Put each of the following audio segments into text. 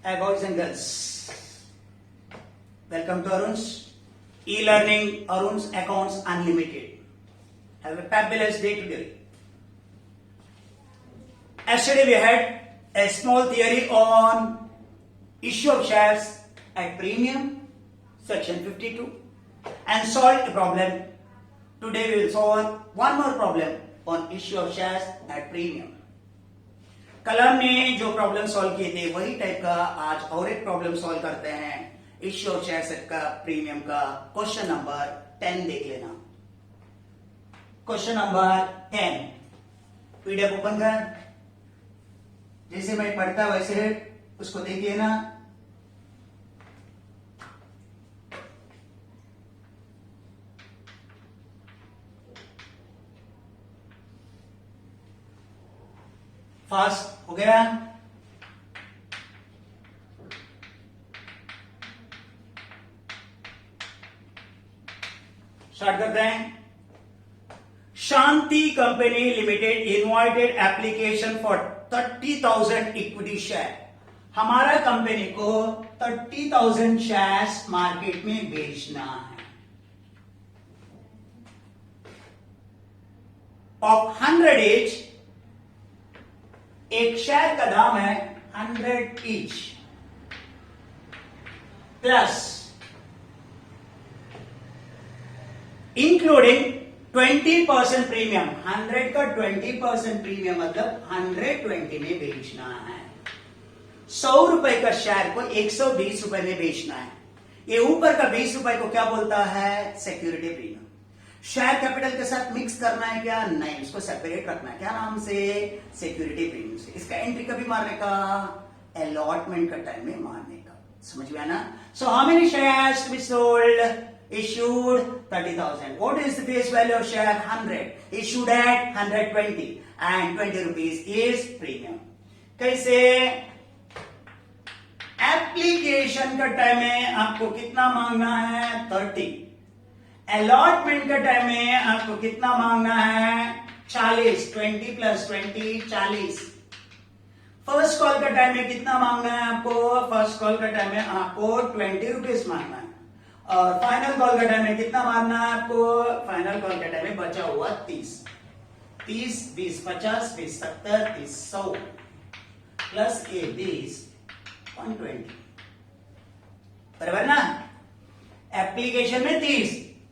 Hi boys and girls, welcome to Arun's e-learning, Arun's Accounts Unlimited. Have a fabulous day today. Yesterday we had a small theory on issue of shares at premium, section 52, and solved a problem. Today we will solve one more problem on issue of shares at premium. कल हमने जो problem solve किए थे वही type का आज और एक प्रॉब्लम सॉल्व करते हैं इश्यू ऑफ शेयर्स का प्रीमियम का क्वेश्चन नंबर 10 देख लेना। क्वेश्चन नंबर 10 पीडीएफ ओपन कर, जैसे मैं पढ़ता वैसे उसको देख लेना। फास्ट हो गया? स्टार्ट करते हैं। Shanti company limited invited application for 30,000 equity share. हमारा कंपनी को 30,000 शेयर्स मार्केट में बेचना है। ऑफ 100 each, एक शेयर का दाम है 100 ईच प्लस इंक्लूडिंग 20% प्रीमियम। 100 का 20% प्रीमियम मतलब 120 में बेचना है। 100 रुपए का शेयर को 120 रुपए में बेचना है। ये ऊपर का 20 रुपए को क्या बोलता है? Security premium. शेयर कैपिटल के साथ मिक्स करना है क्या? नहीं, इसको सेपरेट रखना है। क्या नाम से? सिक्योरिटी प्रीमियम से। इसका एंट्री कभी मारने का? अलॉटमेंट का टाइम में मारने का। समझ में आया ना? So how many shares to be sold? Issued 30,000. What is the face value of share? 100. Issued at 120 and 20 rupees is premium. कैसे? एप्लीकेशन का टाइम में आपको कितना मांगना है? 30. अलॉटमेंट का टाइम में आपको कितना मांगना है? 40. 20 प्लस 20 40. फर्स्ट कॉल का टाइम में कितना मांगना है आपको? फर्स्ट कॉल का टाइम में आपको 20 रुपीज मांगना है। और फाइनल कॉल का टाइम में कितना मांगना है आपको? फाइनल कॉल का टाइम में बचा हुआ 30. 30 20 50 20 70 30 100 प्लस ये 20 120। बराबर ना? एप्लीकेशन में 30,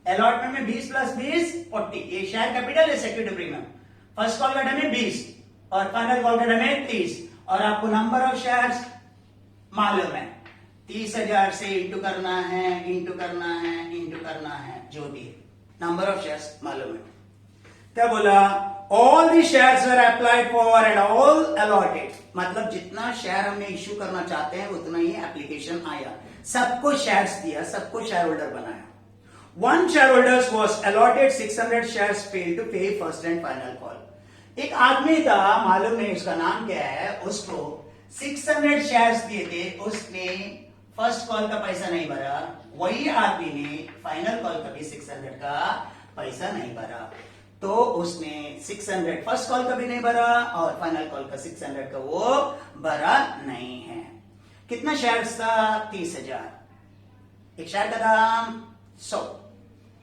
अलॉटमेंट में 20 प्लस 20 40। ये शेयर कैपिटल है, सिक्योरिटी प्रीमियम। फर्स्ट कॉल का टाइम में 20 और फाइनल कॉल का टाइम में 30 और आपको नंबर ऑफ शेयर्स मालूम है। 30,000 से इंटू करना है, इंटू करना है, इंटू करना है, जो भी है नंबर ऑफ शेयर्स मालूम है। क्या बोला? All the shares were applied for and all allotted. मतलब जितना शेयर हमने इश्यू करना चाहते हैं उतना ही एप्लीकेशन आया। सबको शेयर्स दिया, सबको शेयर होल्डर बनाया। One shareholder was allotted 600 shares, failed to pay first and final call. एक आदमी था, मालूम नहीं उसका नाम क्या है, उसको 600 शेयर्स दिए थे, उसने फर्स्ट कॉल का पैसा नहीं भरा। वही आदमी ने फाइनल कॉल का भी 600 का पैसा नहीं भरा। तो उसने 600 फर्स्ट कॉल का भी नहीं भरा और फाइनल कॉल का 600 का वो भरा नहीं है। कितना शेयर्स था? 30,000। एक शेयर का दाम 100,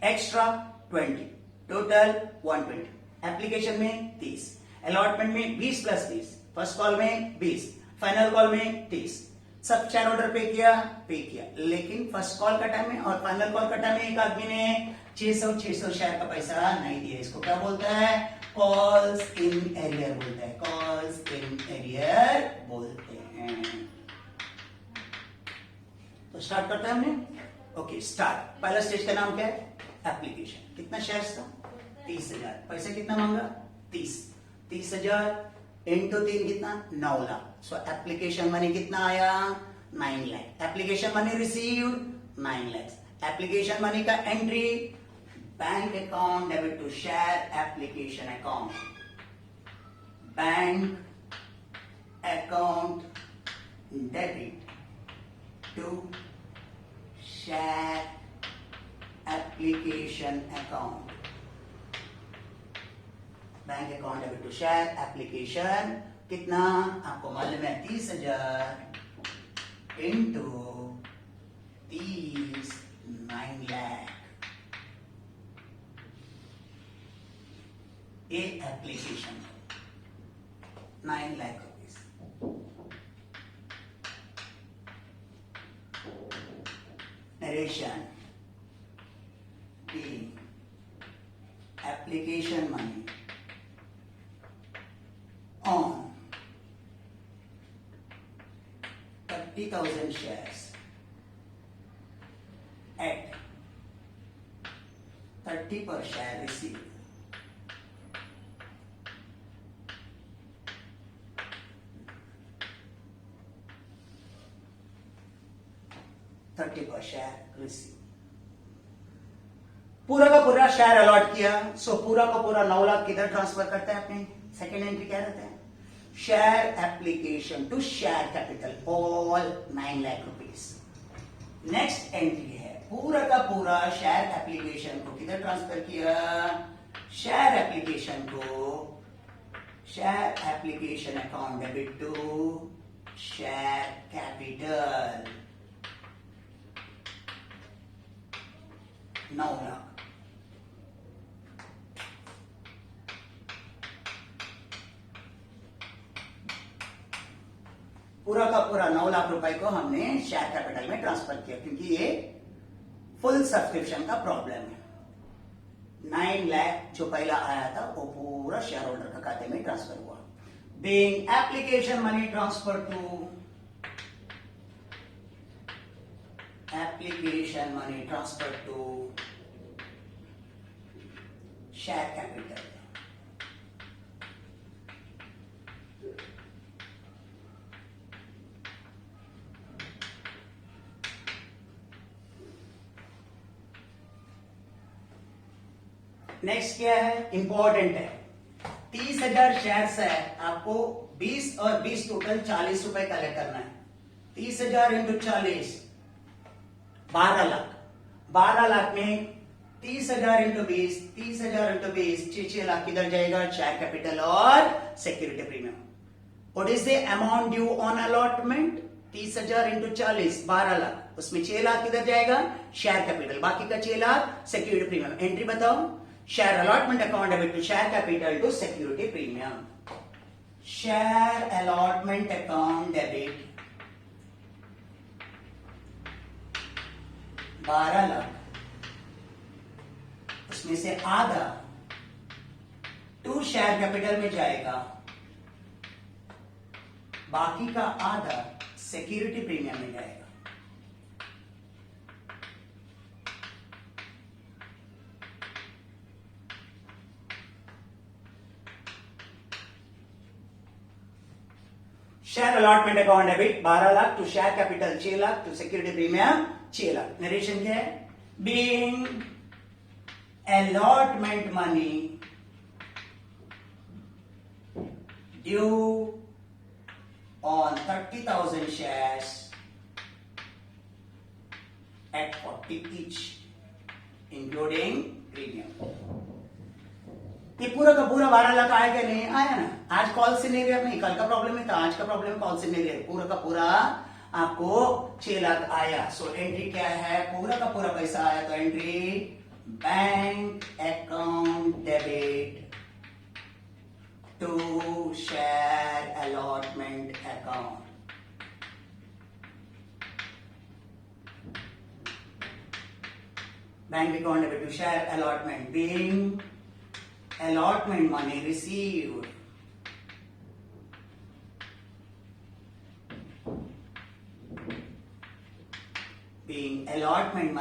एक्स्ट्रा 20, टोटल 120। एप्लीकेशन में 30, अलॉटमेंट में 20 प्लस 20, फर्स्ट कॉल में 20, फाइनल कॉल में 30। सब शेयर होल्डर पे किया, लेकिन फर्स्ट कॉल का टाइम में और फाइनल कॉल का टाइम में एक आदमी ने 600 शेयर का पैसा नहीं दिया। इसको क्या बोलता है? कॉल्स इन एरियर बोलता है। कॉल्स इन एरियर बोलते हैं। तो स्टार्ट करते हैं हमने। Okay start. पहला स्टेज का नाम क्या है? एप्लीकेशन। कितना शेयर्स था? 30,000। पैसा कितना मांगा? 30। 30,000 इंटू 3 कितना? 9 लाख। सो एप्लीकेशन मनी कितना आया? 9 lakh. Application money received 9 lakh. Application money का entry bank account debit to share application account. Bank account debit to share application account. Bank account debit to share application कितना? आपको मालूम है 30,000 into 9 lakh. A application 9 lakh rupees. Narration B. Application money on 30,000 shares at 30 per share received. पर share receive. पूरा का पूरा share allot किया. सो पूरा का पूरा 9 लाख किधर ट्रांसफर करते हैं अपने सेकेंड एंट्री क्या रहता है? Share application to share capital all 9 lakh rupees. Next entry है पूरा का पूरा शेयर एप्लीकेशन को किधर ट्रांसफर किया? शेयर एप्लीकेशन को share application account debit to share capital 9 lakh. पूरा का पूरा 9 लाख रुपए को हमने शेयर कैपिटल में ट्रांसफर किया क्योंकि ये फुल सब्सक्रिप्शन का प्रॉब्लम है. 9 लाख जो पहला आया था वो पूरा शेयर होल्डर का खाते में ट्रांसफर हुआ. Being application money transfer to application money transfer to share capital. Next क्या है? इंपॉर्टेंट है. 30,000 शेयर्स है. आपको 20 और 20 टोटल 40 रुपए कलेक्ट करना है. 30,000 इंटू 40 12 लाख. 12 लाख में 30,000 इंटू 20 30,000 इंटू 20 6 लाख किधर जाएगा? शेयर कैपिटल और security premium. What is the amount due on allotment? 30,000 into 40 12 lakh. उसमें 6 लाख किधर जाएगा? Share capital. बाकी का 6 लाख सिक्योरिटी प्रीमियम. एंट्री बताओ. Share allotment account debit to share capital to security premium. Share allotment account debit 12 lakh. उसमें से आधा टू शेयर कैपिटल में जाएगा. बाकी का आधा सिक्योरिटी प्रीमियम में जाएगा. Share allotment account debit 12 lakh to share capital 6 lakh to security premium 6 lakh. Narration क्या है? Being allotment money due on 30,000 shares at 40 each including premium. ये पूरा का पूरा 12 लाख आया क्या? नहीं आया ना. आज कॉल सिनेरियो नहीं, कल का प्रॉब्लम है था, आज का प्रॉब्लम कॉल सिनेरियो. पूरा का पूरा आपको 6 लाख आया. सो एंट्री क्या है? पूरा का पूरा पैसा आया तो entry bank account debit to share allotment account. Bank account debit to share allotment. Being allotment money received being allotment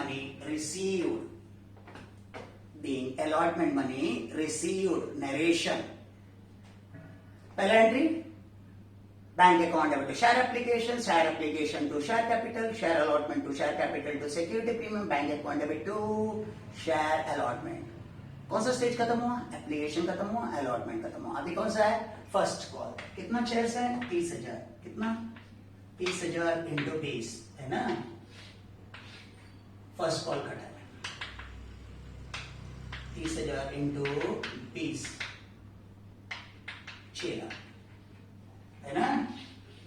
money received narration. पहला entry bank account debit to share application to share capital, share allotment to share capital to security premium, bank account debit to share allotment. कौन सा stage खत्म हुआ? Application खत्म हुआ, allotment खत्म हुआ. अभी कौन सा है? First call. कितना शेयर्स है? 30,000. कितना? 30,000 इंटू 20 है ना. फर्स्ट कॉल का टाइम 30,000 इंटू 20 6 लाख है ना.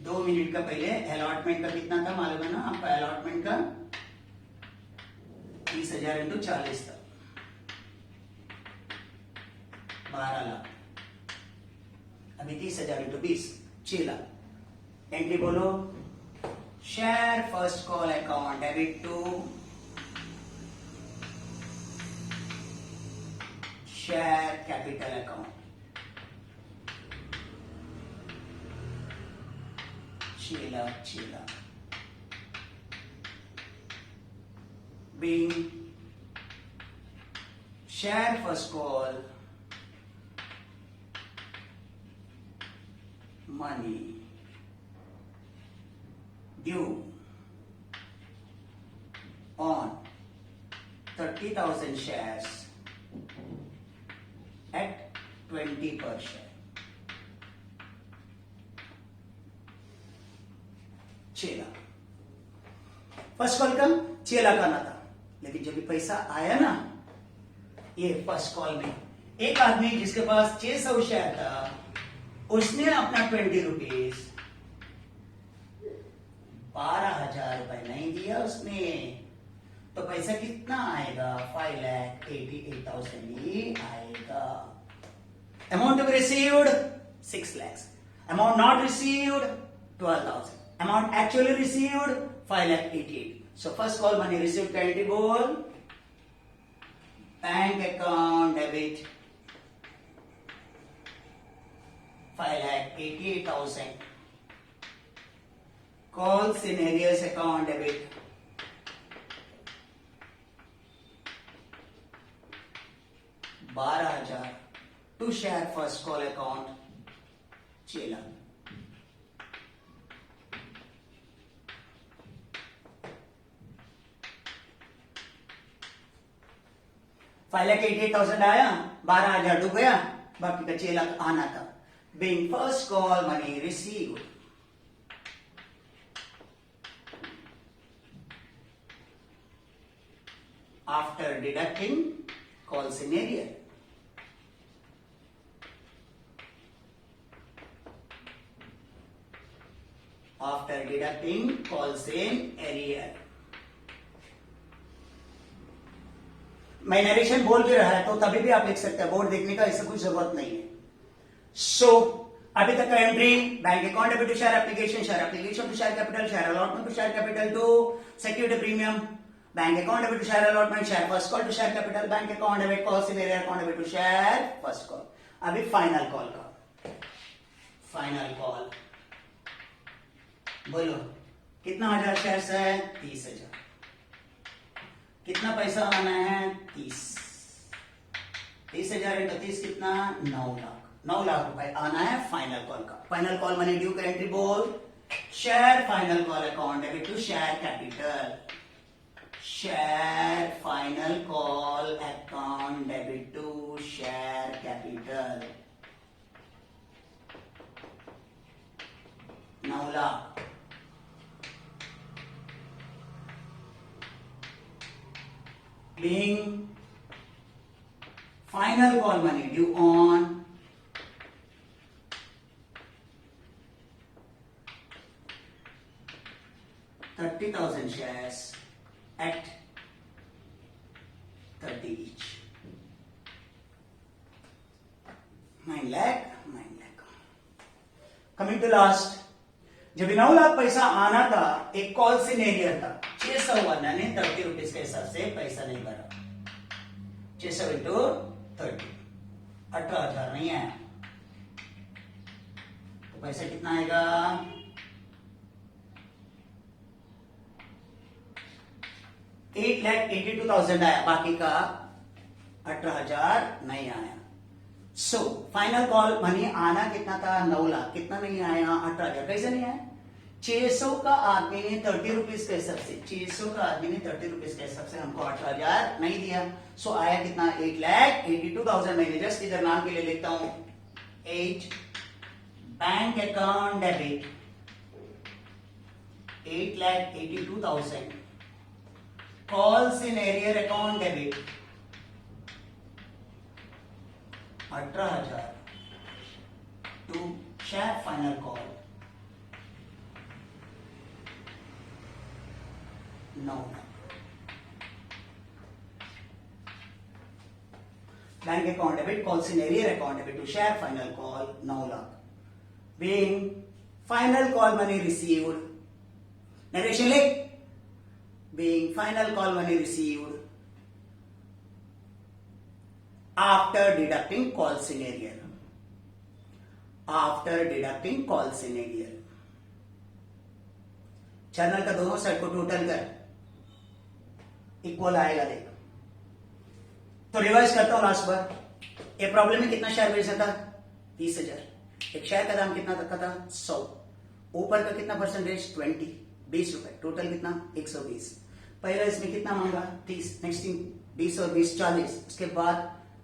2 मिनट का पहले अलॉटमेंट का कितना था मालूम है ना आपका? अलॉटमेंट का 30,000 इंटू 40 था, 12 लाख। अभी 30,000 इंटू 20, 6 लाख। एंट्री बोलो, share first call account debit to share capital account, 6 lakh 6 lakh. Being share first call money due on 30,000 shares at 20 per share, 6 lakh. First call का 6 लाख आना था, लेकिन जब भी पैसा आया ना ये फर्स्ट कॉल में, एक आदमी जिसके पास 600 शेयर था उसने अपना 20 रुपीज 12,000 रुपए नहीं दिया उसने, तो पैसा कितना आएगा? 5,88,000 ही आएगा। Amount to be received 6 lakhs, amount not received 12,000, amount actually received 5,88,000। So first call money received का एंट्री बोल, bank account debit 5,88,000, calls in arrears account debit 12,000 to share first call account 6 lakh. $5,88,000 आया, 12,000 डूब गया, बाकी का 6 लाख आना था। Being first call money received after deducting calls in arrear, after deducting calls in arrear। मैं नरेशन बोल भी रहा है तो तभी भी आप लिख सकते हैं, बोर्ड देखने का इससे कोई जरूरत नहीं है। सो अभी तक का entry, bank account debit to share application to share capital, share allotment to share capital to security premium, bank account debit to share allotment, share first call to share capital, bank account debit call से मेरे account debit to share first call. अभी final call का, final call बोलो कितना 1000 shares है? 30,000। कितना पैसा आना है? 30,000 इंटू 30 कितना? 9 लाख। 9 लाख रुपए आना है फाइनल कॉल का। फाइनल कॉल मनी ड्यू का एंट्री बोल, share final call account debit to share capital, share final call account debit to share capital 9 lakh. Being final call money due on 30,000 shares at 30 each, 9 lakh, 9 lakh। Coming to last, जब 9 लाख पैसा आना था, एक call से नहीं लिया था, 600 वाला ने 30 रुपीज के हिसाब से पैसा नहीं भरा, 600 इंटू 30, 18,000 नहीं आया, तो पैसा कितना आएगा? 8,82,000 आया, बाकी का 18,000 नहीं आया। सो फाइनल कॉल मनी आना कितना था? 9 लाख। कितना नहीं आया? 18,000। कैसे नहीं आया? 600 का आदमी ने 30 रुपीज के हिसाब से, 600 का आदमी ने 30 रुपीज के हिसाब से हमको 18,000 नहीं दिया। सो आया कितना? 8,82,000। मैंने जस्ट इधर नाम के लिए लिखता हूं 8 bank account debit 8,82,000, calls in arrear account debit 18,000 to share final call 9 lakh. Bank account debit, calls in arrear account debit to share, final call 9 lakh. Being final call money received, narration लिख, being final call money received after deducting calls in arrear, after deducting calls in arrear। Channel का दोनों side को total कर, equal आएगा देख। तो revise करता हूं लास्ट बार, ये प्रॉब्लम में कितना शेयर बेचा था? 30,000। एक शेयर का दाम कितना तक का था? 100। ऊपर का कितना परसेंटेज? 20 रुपए। टोटल कितना? 120। पहला इसमें कितना मांगा? 30। नेक्स्ट 20 और 20 40। उसके बाद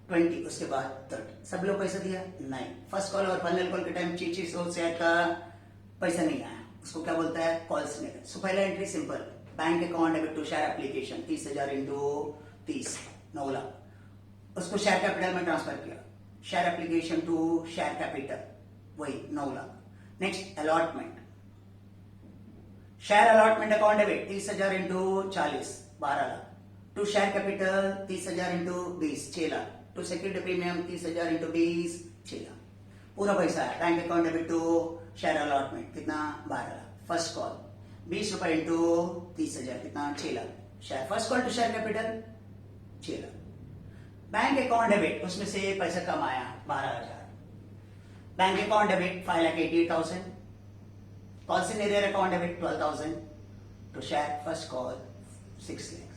20, उसके बाद 30। सब लोग पैसा दिया? नहीं। फर्स्ट कॉल और फाइनल कॉल के टाइम चीची सोल शेयर का पैसा नहीं आया, उसको क्या बोलता है? कॉल्स नहीं। सो पहला एंट्री simple, bank account debit to share application 30,000 into 30, 9 lakh. उसको शेयर कैपिटल में ट्रांसफर किया, share application to share capital, वही 9 lakh. Next allotment, share allotment account debit 30,000 into 40, 12 lakh. To share capital 30,000 into 20, 6 lakh. To security premium 30,000 into 20, 6 lakh. पूरा पैसा है। Bank account debit to share allotment कितना? 12 lakh. First call 20 रुपए into 30,000 कितना? 6 lakh. Share first call to share capital 6 lakh. Bank account debit, उसमें से पैसा कम आया 12,000। Bank account debit 5,88,000, calls in arrear account debit 12,000, to share first call 6 lakh.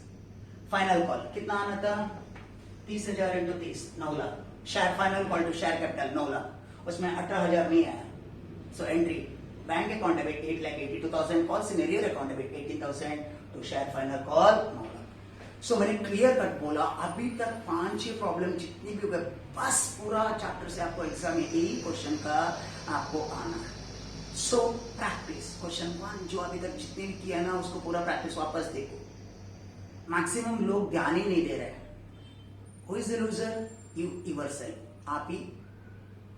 Final call कितना आना था? 30,000 into 30, 9 lakh. Share final call to share capital 9 lakh, उसमें 18,000 नहीं आया। So entry bank account debit 8,82,000, calls in arrear account debit 18,000, to share final call 9 lakh. So मैंने clear cut बोला, अभी तक 5-6 प्रॉब्लम जितनी भी हो गए, बस पूरा चैप्टर से आपको एग्जाम में यही क्वेश्चन का आपको आना है। सो प्रैक्टिस क्वेश्चन 1 जो अभी तक जितने भी किया ना, उसको पूरा प्रैक्टिस वापस देखो। मैक्सिमम लोग ध्यान ही नहीं दे रहे। Who is the loser? You yourself. आप ही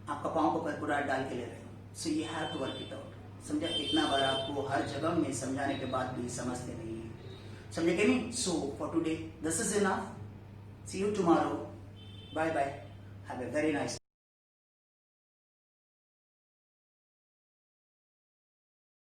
आपका पांव को पूरा डाल के ले रहे हो। So you have to work it out. समझा? इतना बार आपको हर जगह में समझाने के बाद भी समझते नहीं है, समझे कि नहीं? So for today this is enough. See you tomorrow. Bye bye. Have a very nice